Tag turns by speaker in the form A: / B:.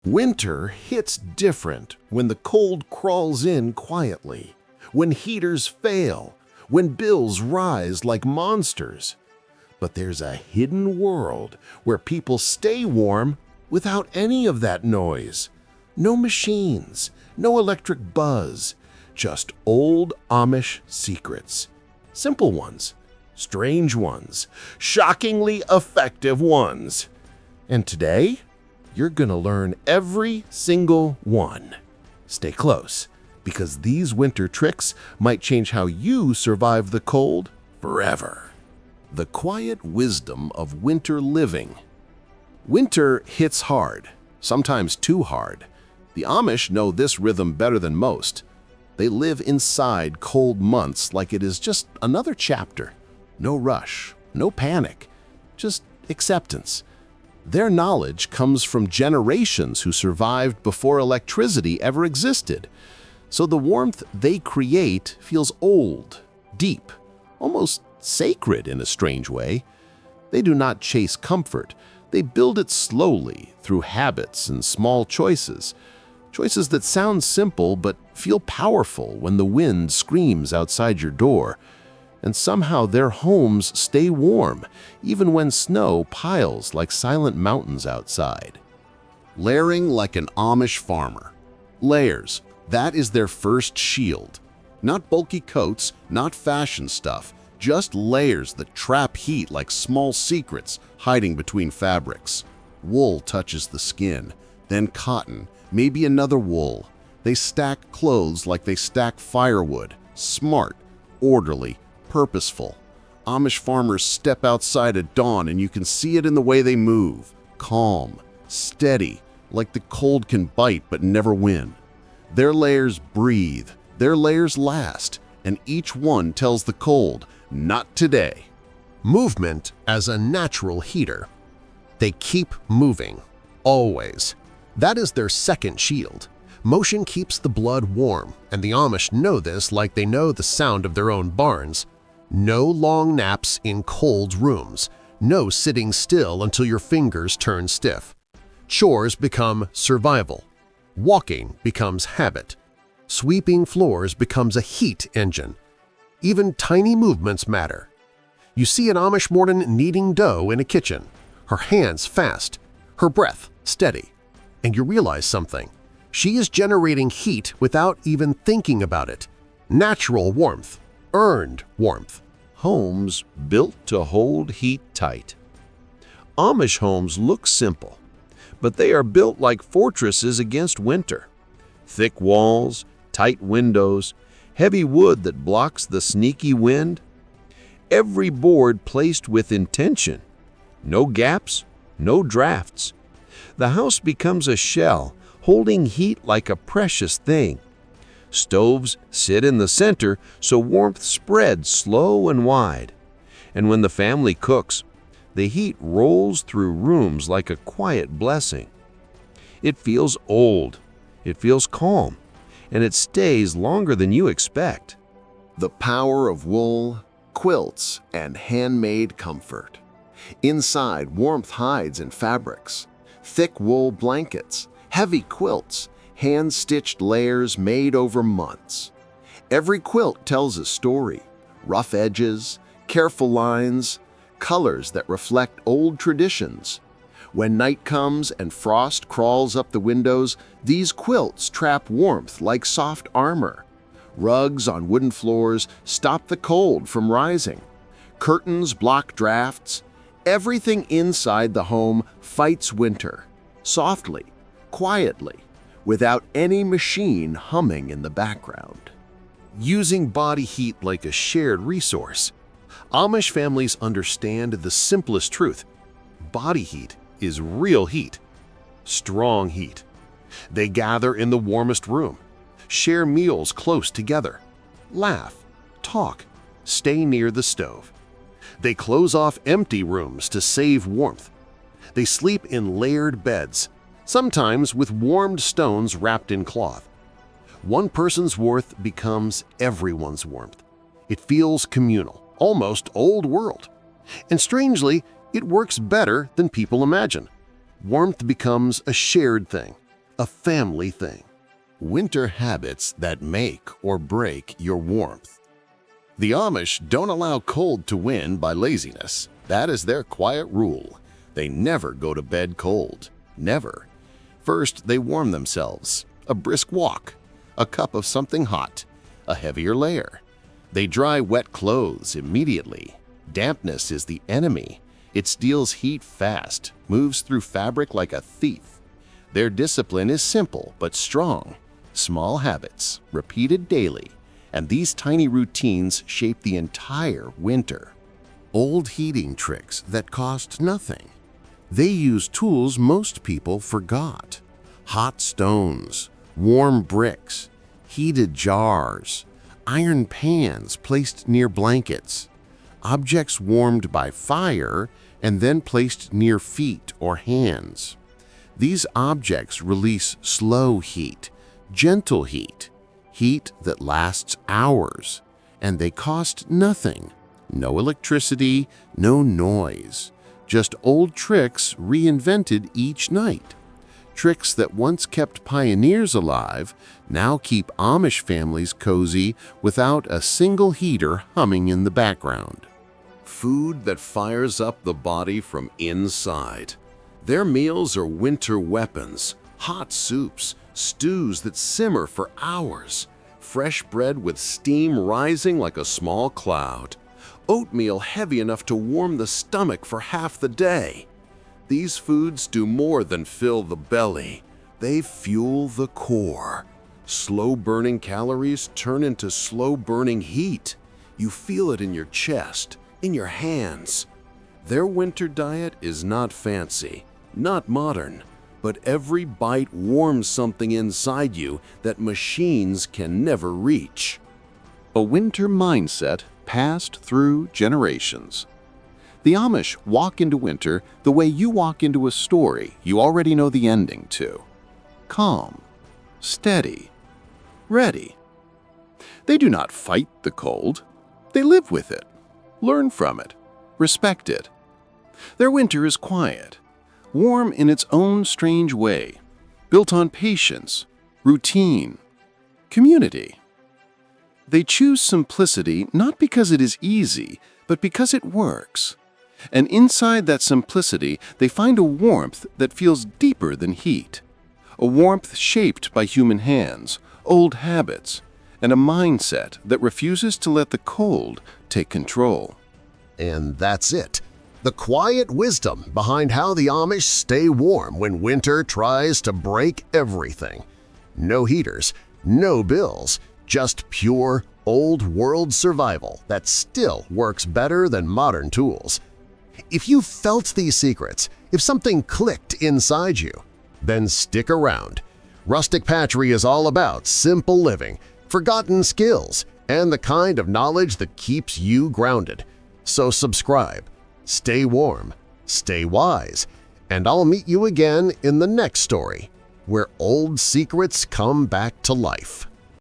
A: Winter hits different when the cold crawls in quietly, when heaters fail, when bills rise like monsters. But there's a hidden world where people stay warm without any of that noise. No machines, no electric buzz, just old Amish secrets. Simple ones, strange ones, shockingly effective ones. And today, you're gonna learn every single one. Stay close, because these winter tricks might change how you survive the cold forever. The quiet wisdom of winter living. Winter hits hard, sometimes too hard. The Amish know this rhythm better than most. They live inside cold months like it is just another chapter. No rush, no panic, just acceptance. Their knowledge comes from generations who survived before electricity ever existed. So the warmth they create feels old, deep, almost sacred in a strange way. They do not chase comfort. They build it slowly through habits and small choices. Choices that sound simple but feel powerful when the wind screams outside your door. And somehow their homes stay warm, even when snow piles like silent mountains outside. Layering like an Amish farmer. Layers, that is their first shield. Not bulky coats, not fashion stuff, just layers that trap heat like small secrets hiding between fabrics. Wool touches the skin, then cotton, maybe another wool. They stack clothes like they stack firewood, smart, orderly, purposeful. Amish farmers step outside at dawn and you can see it in the way they move. Calm, steady, like the cold can bite but never win. Their layers breathe, their layers last, and each one tells the cold, not today. Movement as a natural heater. They keep moving, always. That is their second shield. Motion keeps the blood warm, and the Amish know this like they know the sound of their own barns. No long naps in cold rooms. No sitting still until your fingers turn stiff. Chores become survival. Walking becomes habit. Sweeping floors becomes a heat engine. Even tiny movements matter. You see an Amish morning kneading dough in a kitchen, her hands fast, her breath steady, and you realize something. She is generating heat without even thinking about it. Natural warmth, earned warmth. Homes built to hold heat tight. Amish homes look simple, but they are built like fortresses against winter. Thick walls, tight windows, heavy wood that blocks the sneaky wind. Every board placed with intention. No gaps, no drafts. The house becomes a shell, holding heat like a precious thing. Stoves sit in the center so warmth spreads slow and wide. And when the family cooks, the heat rolls through rooms like a quiet blessing. It feels old, it feels calm, and it stays longer than you expect. The power of wool, quilts, and handmade comfort. Inside, warmth hides in fabrics. Thick wool blankets, heavy quilts, hand-stitched layers made over months. Every quilt tells a story. Rough edges, careful lines, colors that reflect old traditions. When night comes and frost crawls up the windows, these quilts trap warmth like soft armor. Rugs on wooden floors stop the cold from rising. Curtains block drafts. Everything inside the home fights winter, softly, quietly, without any machine humming in the background. Using body heat like a shared resource. Amish families understand the simplest truth. Body heat is real heat, strong heat. They gather in the warmest room, share meals close together, laugh, talk, stay near the stove. They close off empty rooms to save warmth. They sleep in layered beds, sometimes with warmed stones wrapped in cloth. One person's warmth becomes everyone's warmth. It feels communal, almost old world. And strangely, it works better than people imagine. Warmth becomes a shared thing, a family thing. Winter habits that make or break your warmth. The Amish don't allow cold to win by laziness. That is their quiet rule. They never go to bed cold. Never. First, they warm themselves. A brisk walk, a cup of something hot, a heavier layer. They dry wet clothes immediately. Dampness is the enemy. It steals heat fast, moves through fabric like a thief. Their discipline is simple but strong. Small habits, repeated daily, and these tiny routines shape the entire winter. Old heating tricks that cost nothing. They use tools most people forgot. Hot stones, warm bricks, heated jars, iron pans placed near blankets, objects warmed by fire and then placed near feet or hands. These objects release slow heat, gentle heat, heat that lasts hours, and they cost nothing. No electricity, no noise, just old tricks reinvented each night. Tricks that once kept pioneers alive now keep Amish families cozy without a single heater humming in the background. Food that fires up the body from inside. Their meals are winter weapons, hot soups, stews that simmer for hours, fresh bread with steam rising like a small cloud, oatmeal heavy enough to warm the stomach for half the day. These foods do more than fill the belly. They fuel the core. Slow-burning calories turn into slow-burning heat. You feel it in your chest, in your hands. Their winter diet is not fancy, not modern, but every bite warms something inside you that machines can never reach. A winter mindset passed through generations. The Amish walk into winter the way you walk into a story you already know the ending to. Calm, steady, ready. They do not fight the cold. They live with it, learn from it, respect it. Their winter is quiet, warm in its own strange way, built on patience, routine, community. They choose simplicity not because it is easy, but because it works. And inside that simplicity, they find a warmth that feels deeper than heat. A warmth shaped by human hands, old habits, and a mindset that refuses to let the cold take control. And that's it. The quiet wisdom behind how the Amish stay warm when winter tries to break everything. No heaters, no bills, just pure, old-world survival that still works better than modern tools. If you felt these secrets, if something clicked inside you, then stick around. Rustic Pantry is all about simple living, forgotten skills, and the kind of knowledge that keeps you grounded. So subscribe, stay warm, stay wise, and I'll meet you again in the next story, where old secrets come back to life.